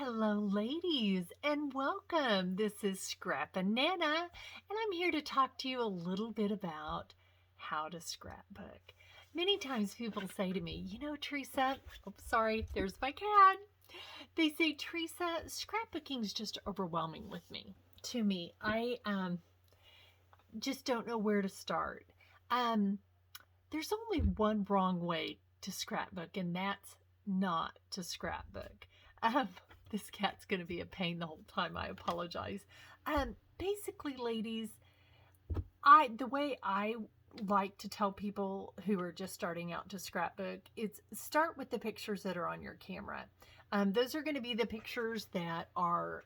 Hello, ladies, and welcome. This is Scrap and Nana, and I'm here to talk to you a little bit about how to scrapbook. Many times people say to me, Teresa, oh, sorry, there's my cat. They say, Teresa, scrapbooking's just overwhelming with me. To me, I just don't know where to start. Um, there's only one wrong way to scrapbook, and that's not to scrapbook. Um, this cat's going to be a pain the whole time. I apologize. Basically, ladies, the way I like to tell people who are just starting out to scrapbook is start with the pictures that are on your camera. Those are going to be the pictures that are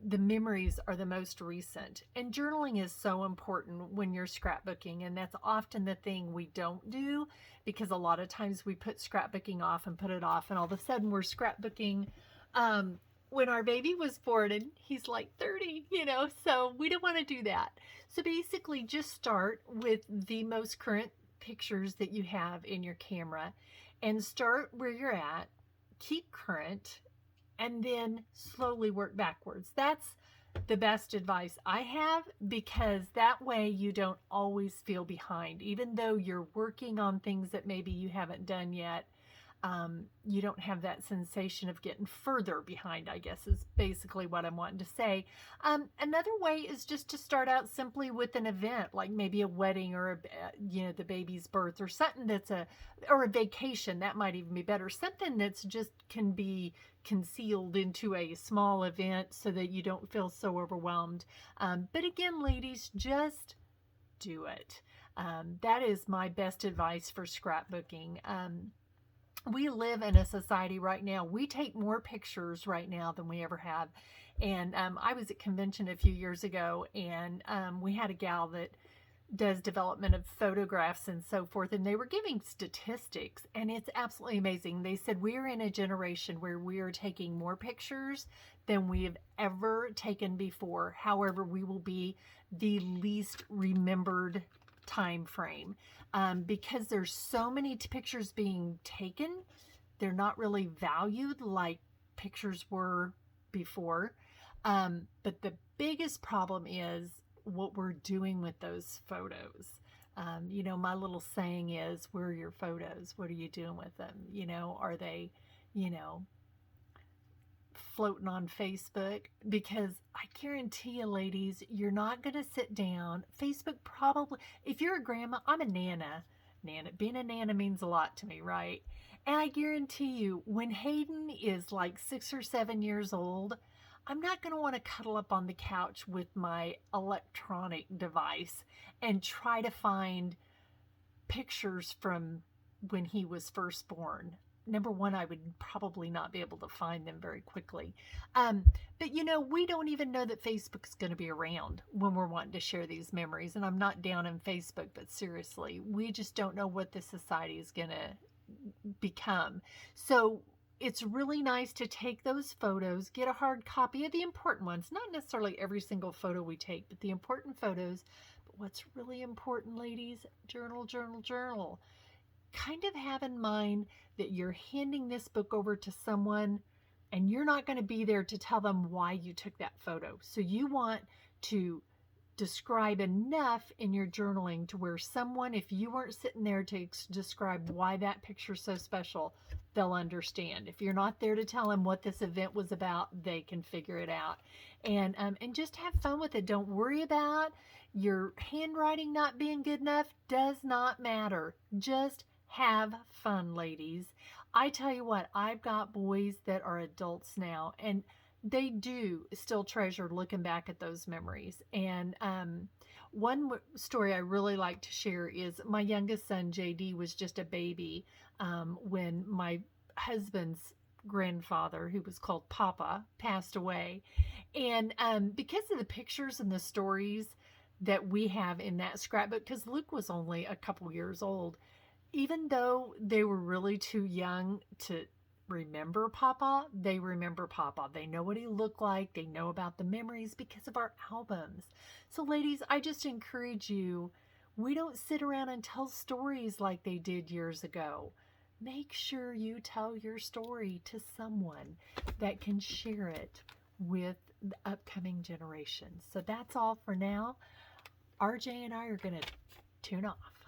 the memories are the most recent. And journaling is so important when you're scrapbooking, and that's often the thing we don't do because a lot of times we put scrapbooking off and put it off, and all of a sudden we're scrapbooking when our baby was born and he's like 30, so we don't want to do that. So basically, just start with the most current pictures that you have in your camera and start where you're at, keep current, and then slowly work backwards. That's the best advice I have, because that way you don't always feel behind. Even though you're working on things that maybe you haven't done yet, you don't have that sensation of getting further behind, I guess is basically what I'm wanting to say. Another way is just to start out simply with an event, like maybe a wedding or the baby's birth, or something or a vacation. That might even be better. Something that's just can be concealed into a small event so that you don't feel so overwhelmed. But again, ladies, just do it. That is my best advice for scrapbooking. We live in a society right now. We take more pictures right now than we ever have. And I was at convention a few years ago, and we had a gal that does development of photographs and so forth, and they were giving statistics, and it's absolutely amazing. They said we're in a generation where we are taking more pictures than we have ever taken before. However, we will be the least remembered time frame, because there's so many pictures being taken. They're not really valued like pictures were before. But the biggest problem is what we're doing with those photos. My little saying is, where are your photos? What are you doing with them? Are they, floating on Facebook? Because I guarantee you, ladies, you're not going to sit down. Facebook probably, if you're a grandma, I'm a nana. Being a nana means a lot to me, right? And I guarantee you, when Hayden is like 6 or 7 years old, I'm not going to want to cuddle up on the couch with my electronic device and try to find pictures from when he was first born. Number one, I would probably not be able to find them very quickly. But we don't even know that Facebook's going to be around when we're wanting to share these memories. And I'm not down on Facebook, but seriously, we just don't know what this society is going to become. So it's really nice to take those photos, get a hard copy of the important ones, not necessarily every single photo we take, but the important photos. But what's really important, ladies, journal, journal, journal. Kind of have in mind that you're handing this book over to someone and you're not going to be there to tell them why you took that photo. So you want to describe enough in your journaling to where someone, if you weren't sitting there to describe why that picture's so special, they'll understand. If you're not there to tell them what this event was about, they can figure it out. And just have fun with it. Don't worry about your handwriting not being good enough. Does not matter. Just have fun, ladies. I tell you what, I've got boys that are adults now, and they do still treasure looking back at those memories. And one story I really like to share is my youngest son, JD, was just a baby when my husband's grandfather, who was called Papa, passed away. And because of the pictures and the stories that we have in that scrapbook, because Luke was only a couple years old, even though they were really too young to remember Papa, they remember Papa. They know what he looked like. They know about the memories because of our albums. So ladies, I just encourage you, we don't sit around and tell stories like they did years ago. make sure you tell your story to someone that can share it with the upcoming generations. So that's all for now. RJ and I are going to tune off.